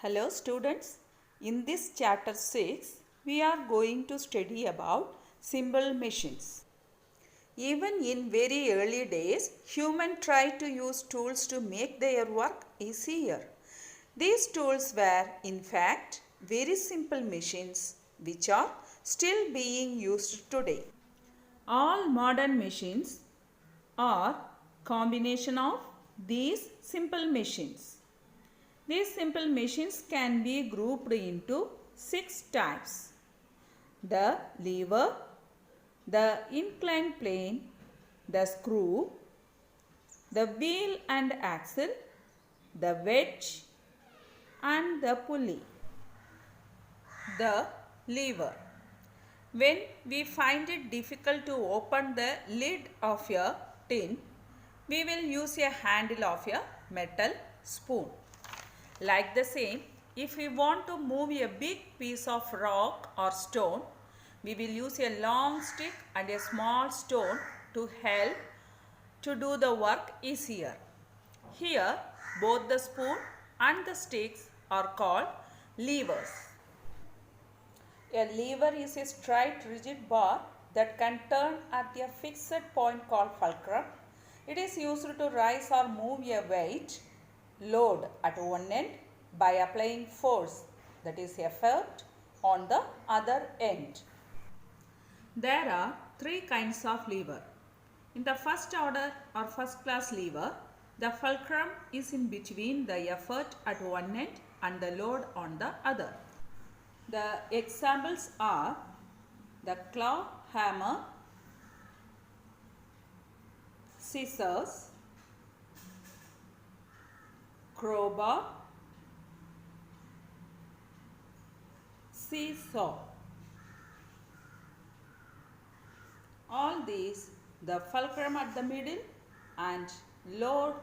Hello students, in this chapter 6 we are going to study about simple machines. Even in very early days, humans tried to use tools to make their work easier. These tools were in fact very simple machines which are still being used today. All modern machines are combination of these simple machines. These simple machines can be grouped into 6 types. The lever, the inclined plane, the screw, the wheel and axle, the wedge and the pulley. The lever. When we find it difficult to open the lid of a tin, we will use a handle of a metal spoon. Like the same, if we want to move a big piece of rock or stone, we will use a long stick and a small stone to help to do the work easier. Here, both the spoon and the sticks are called levers. A lever is a straight rigid bar that can turn at a fixed point called fulcrum. It is used to rise or move a weight load at one end by applying force, that is effort, on the other end. There are 3 kinds of lever. In the first order or first class lever, the fulcrum is in between the effort at one end and the load on the other. The examples are the claw hammer, scissors, crowbar, seesaw. All these, the fulcrum at the middle and load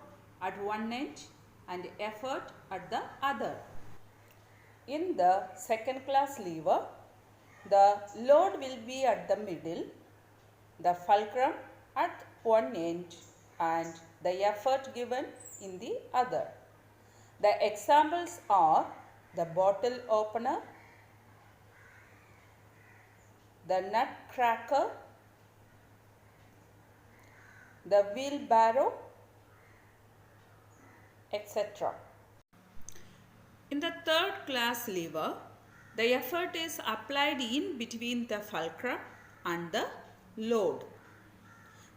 at one end and effort at the other. In the second class lever, the load will be at the middle, the fulcrum at one end and the effort given in the other. The examples are the bottle opener, the nut cracker, the wheelbarrow, etc. In the third class lever, the effort is applied in between the fulcrum and the load.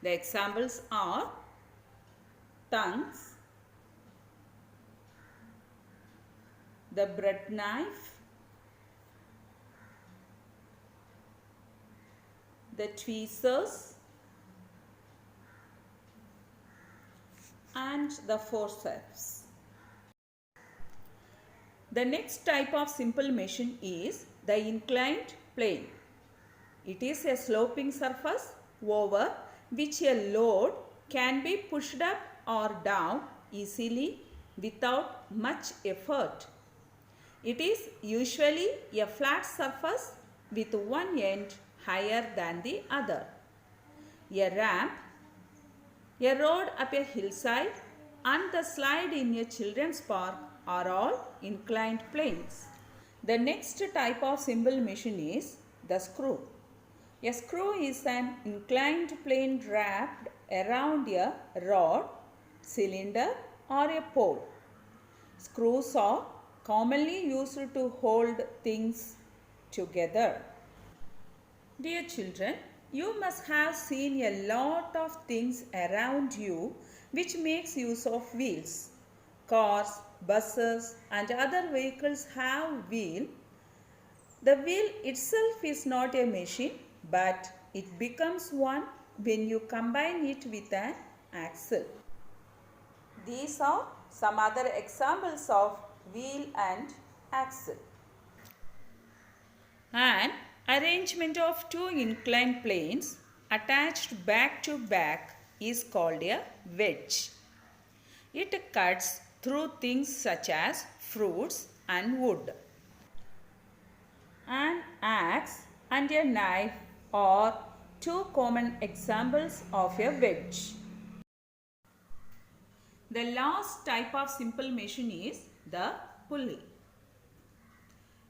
The examples are tongs, the bread knife, the tweezers and the forceps. The next type of simple machine is the inclined plane. It is a sloping surface over which a load can be pushed up or down easily without much effort. It is usually a flat surface with one end higher than the other. A ramp, a road up a hillside and the slide in a children's park are all inclined planes. The next type of simple machine is the screw. A screw is an inclined plane wrapped around a rod, cylinder or a pole. Screws are commonly used to hold things together. Dear children, you must have seen a lot of things around you which makes use of wheels. Cars, buses and other vehicles have wheel. The wheel itself is not a machine, but it becomes one when you combine it with an axle. These are some other examples of wheel and axle. An arrangement of 2 inclined planes attached back to back is called a wedge. It cuts through things such as fruits and wood. An axe and a knife are 2 common examples of a wedge. The last type of simple machine is the pulley.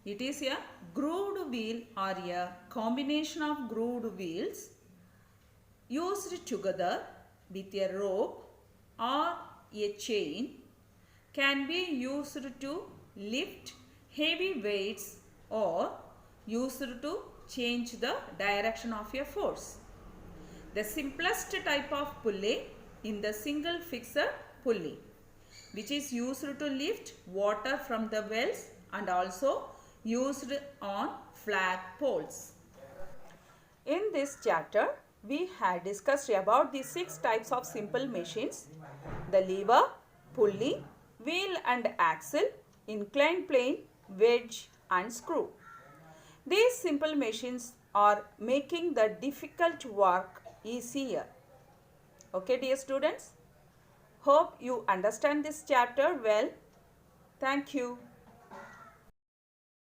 It is a grooved wheel or a combination of grooved wheels used together with a rope or a chain, can be used to lift heavy weights or used to change the direction of a force. The simplest type of pulley in the single fixed pulley, which is used to lift water from the wells and also used on flag poles. In this chapter, we had discussed about the 6 types of simple machines: the lever, pulley, wheel and axle, inclined plane, wedge and screw. These simple machines are making the difficult work easier. Okay, dear students? Hope you understand this chapter well. Thank you.